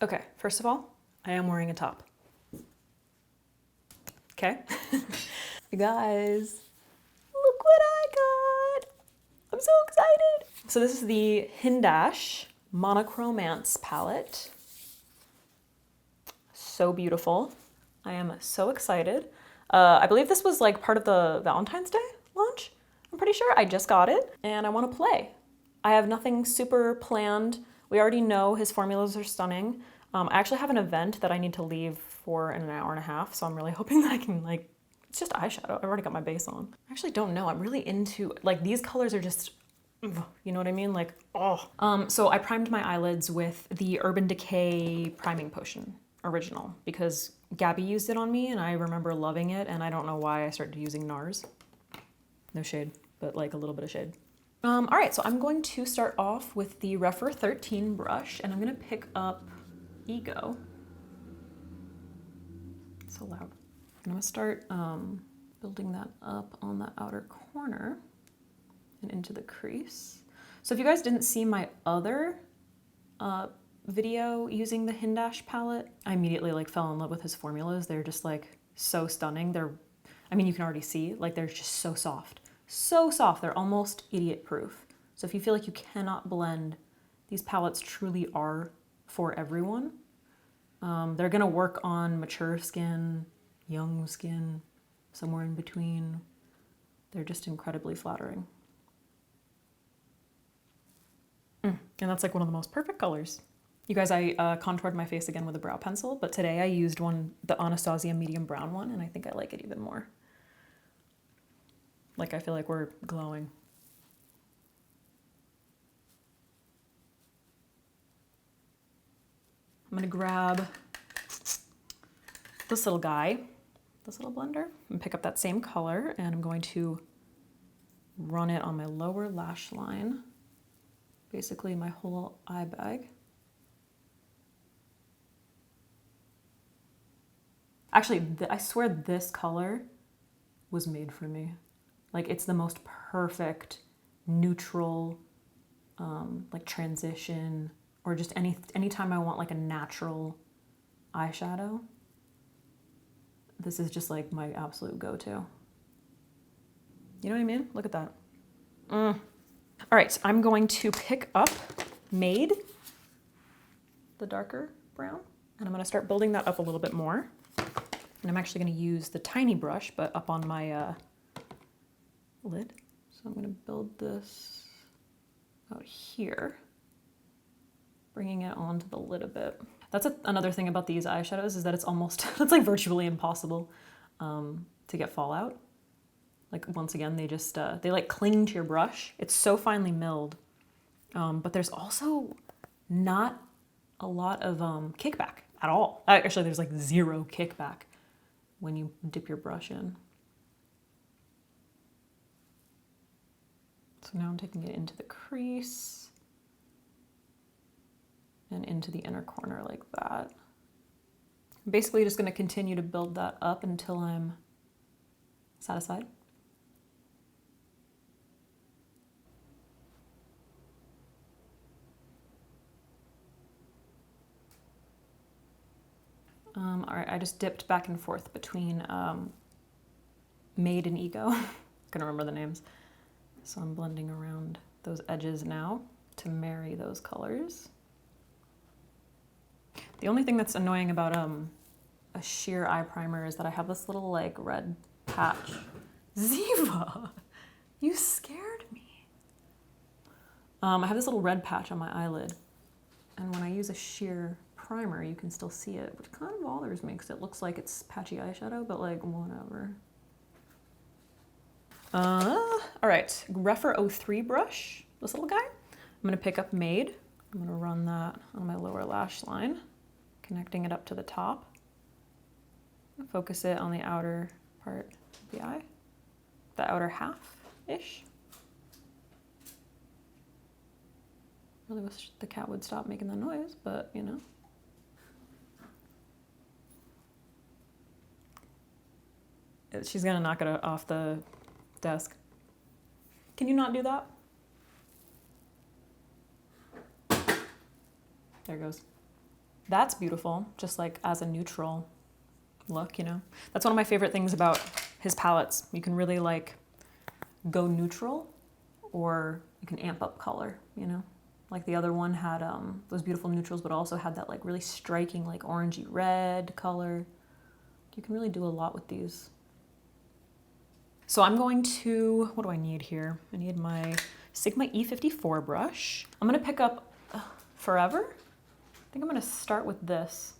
Okay, first of all, I am wearing a top. Okay? You guys, look what I got! I'm so excited! So this is the Hindash Monochromance palette. So beautiful. I am so excited. I believe this was like part of the Valentine's Day launch. I'm pretty sure. I just got it and I want to play. I have nothing super planned. We already know his formulas are stunning. I actually have an event that I need to leave for in an hour and a half, so I'm really hoping that I can like, it's just eyeshadow. I've already got my base on. I actually don't know. I'm really into, like, these colors are just, you know what I mean? Like, oh. So I primed my eyelids with the Urban Decay Priming Potion original because Gabby used it on me and I remember loving it, and I don't know why I started using NARS. No shade, but like a little bit of shade. All right, so I'm going to start off with the Refer 13 brush, and I'm gonna pick up Ego. It's so loud. And I'm gonna start building that up on the outer corner and into the crease. So if you guys didn't see my other video using the Hindash palette, I immediately like fell in love with his formulas. They're just like so stunning. I mean, you can already see, like they're just so soft. So soft, they're almost idiot proof. So if you feel like you cannot blend, these palettes truly are for everyone. They're gonna work on mature skin, young skin, somewhere in between. They're just incredibly flattering. And that's like one of the most perfect colors. You guys, I contoured my face again with a brow pencil, but today I used the Anastasia medium brown one, and I think I like it even more. Like, I feel like we're glowing. I'm gonna grab this little guy, this little blender, and pick up that same color, and I'm going to run it on my lower lash line, basically my whole eye bag. Actually, I swear this color was made for me. Like, it's the most perfect neutral, like transition, or just anytime I want like a natural eyeshadow. This is just like my absolute go-to. You know what I mean? Look at that. All right, so I'm going to pick up Made, the darker brown, and I'm gonna start building that up a little bit more. And I'm actually gonna use the tiny brush, but up on my lid. So I'm gonna build this out here, bringing it onto the lid a bit. That's another thing about these eyeshadows, is that it's almost, it's like virtually impossible to get fallout. Like, once again, they just, they like cling to your brush. It's so finely milled, but there's also not a lot of kickback at all. Actually, there's like zero kickback when you dip your brush in. So now I'm taking it into the crease and into the inner corner like that. I'm basically just going to continue to build that up until I'm satisfied. All right, I just dipped back and forth between Made and Ego. Gonna remember the names. So I'm blending around those edges now to marry those colors. The only thing that's annoying about a sheer eye primer is that I have this little like red patch. Ziva, you scared me. I have this little red patch on my eyelid, and when I use a sheer primer, you can still see it, which kind of bothers me because it looks like it's patchy eyeshadow, but like, whatever. All right, Refer 03 brush, this little guy. I'm gonna pick up Made. I'm gonna run that on my lower lash line, connecting it up to the top. Focus it on the outer part of the eye, the outer half-ish. Really wish the cat would stop making that noise, but you know. She's gonna knock it off the desk. Can you not do that? There it goes. That's beautiful, just like as a neutral look, you know? That's one of my favorite things about his palettes. You can really like go neutral, or you can amp up color, you know? Like the other one had those beautiful neutrals, but also had that like really striking like orangey red color. You can really do a lot with these. So I'm going to, what do I need here? I need my Sigma E54 brush. I'm gonna pick up Forever. I think I'm gonna start with this.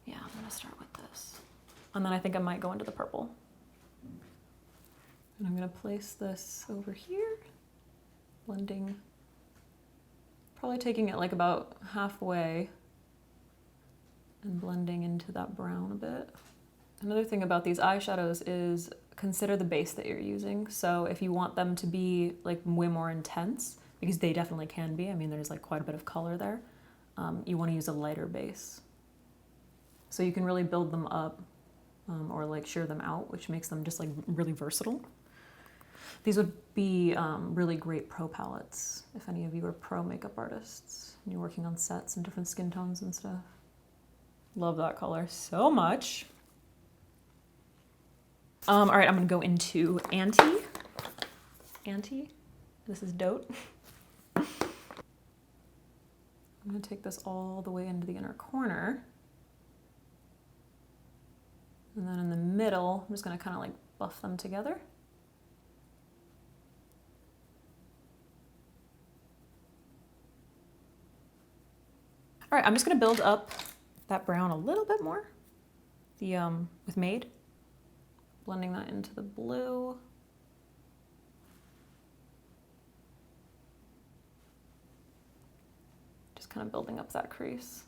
Yeah, I'm gonna start with this. And then I think I might go into the purple. And I'm gonna place this over here, blending, probably taking it like about halfway and blending into that brown a bit. Another thing about these eyeshadows is consider the base that you're using. So if you want them to be like way more intense, because they definitely can be, I mean, there's like quite a bit of color there, you want to use a lighter base. So you can really build them up or like shear them out, which makes them just like really versatile. These would be really great pro palettes if any of you are pro makeup artists and you're working on sets and different skin tones and stuff. Love that color so much. All right, I'm gonna go into Anti. This is Dote. I'm gonna take this all the way into the inner corner. And then in the middle, I'm just gonna kind of like buff them together. All right, I'm just gonna build up that brown a little bit more, with Made. Blending that into the blue. Just kind of building up that crease.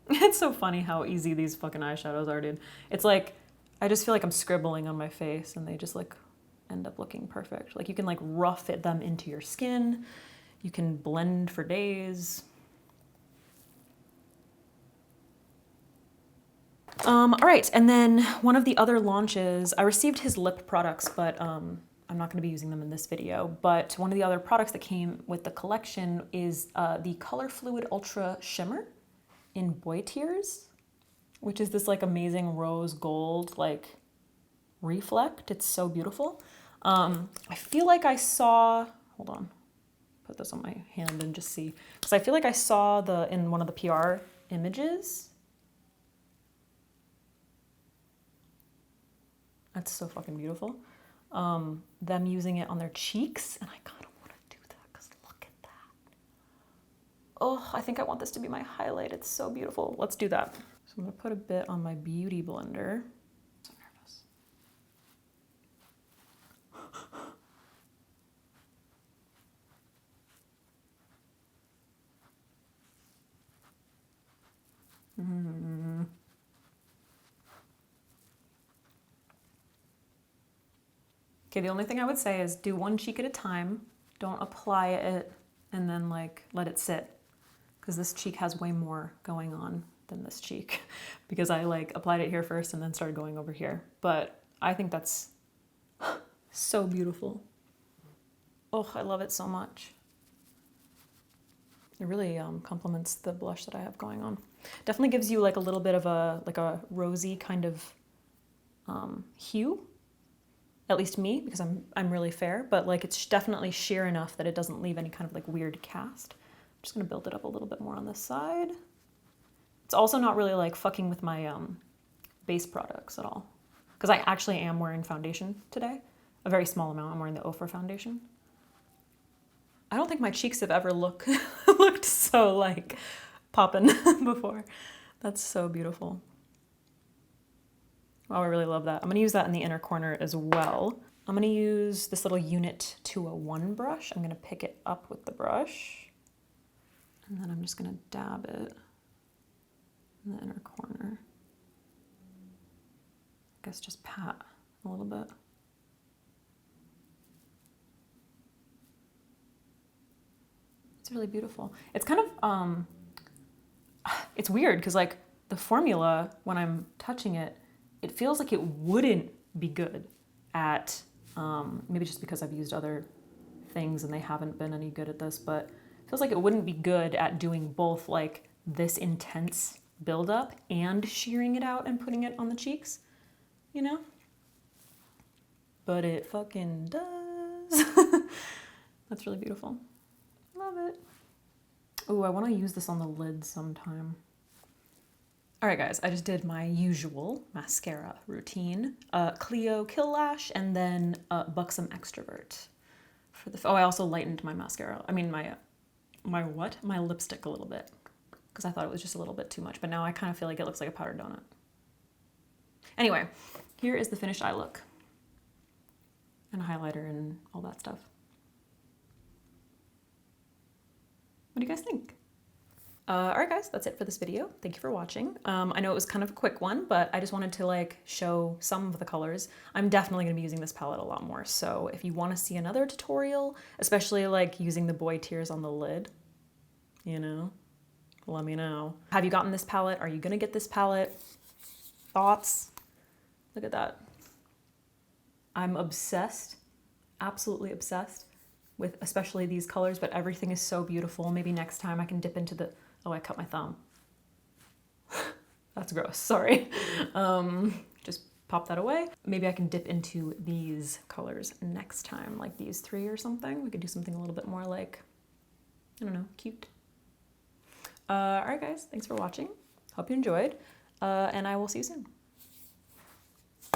It's so funny how easy these fucking eyeshadows are, dude. It's like, I just feel like I'm scribbling on my face and they just like end up looking perfect. Like you can like rough it them into your skin. You can blend for days. All right, and then one of the other launches, I received his lip products, but I'm not gonna be using them in this video, but one of the other products that came with the collection is the Color Fluid Ultra Shimmer in Boy Tears, which is this like amazing rose gold, like reflect. It's so beautiful. I feel like I saw, hold on, put this on my hand and just see, because I feel like I saw in one of the PR images. That's so fucking beautiful. Them using it on their cheeks, and I kind of want to do that because look at that. Oh, I think I want this to be my highlight. It's so beautiful. Let's do that. So I'm gonna put a bit on my beauty blender. I'm so nervous. Okay, the only thing I would say is do one cheek at a time. Don't apply it and then like let it sit, because this cheek has way more going on than this cheek because I like applied it here first and then started going over here. But I think that's so beautiful. Oh, I love it so much. It really complements the blush that I have going on. Definitely gives you like a little bit of a rosy kind of hue. At least me, because I'm really fair, but like it's definitely sheer enough that it doesn't leave any kind of like weird cast. I'm just gonna build it up a little bit more on this side. It's also not really like fucking with my base products at all, because I actually am wearing foundation today, a very small amount. I'm wearing the Ofra foundation. I don't think my cheeks have ever looked so like poppin' before. That's so beautiful. Oh, I really love that. I'm gonna use that in the inner corner as well. I'm gonna use this little Unit 201 brush. I'm gonna pick it up with the brush. And then I'm just gonna dab it in the inner corner. I guess just pat a little bit. It's really beautiful. It's kind of, it's weird because like the formula, when I'm touching it, it feels like it wouldn't be good at, maybe just because I've used other things and they haven't been any good at this, but feels like it wouldn't be good at doing both like this intense buildup and shearing it out and putting it on the cheeks, you know? But it fucking does. That's really beautiful. Love it. Oh, I want to use this on the lid sometime. All right, guys, I just did my usual mascara routine. Clio Kill Lash and then Buxom Extrovert. For the, oh, I also lightened my mascara. I mean, my lipstick a little bit because I thought it was just a little bit too much, but now I kind of feel like it looks like a powdered donut. Anyway, here is the finished eye look. And a highlighter and all that stuff. What do you guys think? All right, guys, that's it for this video. Thank you for watching. I know it was kind of a quick one, but I just wanted to like show some of the colors. I'm definitely gonna be using this palette a lot more. So if you wanna see another tutorial, especially like using the boy tears on the lid, you know, let me know. Have you gotten this palette? Are you gonna get this palette? Thoughts? Look at that. I'm obsessed, absolutely obsessed with especially these colors, but everything is so beautiful. Maybe next time I can dip into the, oh, I cut my thumb. That's gross, sorry. Just pop that away. Maybe I can dip into these colors next time, like these 3 or something. We could do something a little bit more like, I don't know, cute. All right, guys, thanks for watching. Hope you enjoyed, and I will see you soon.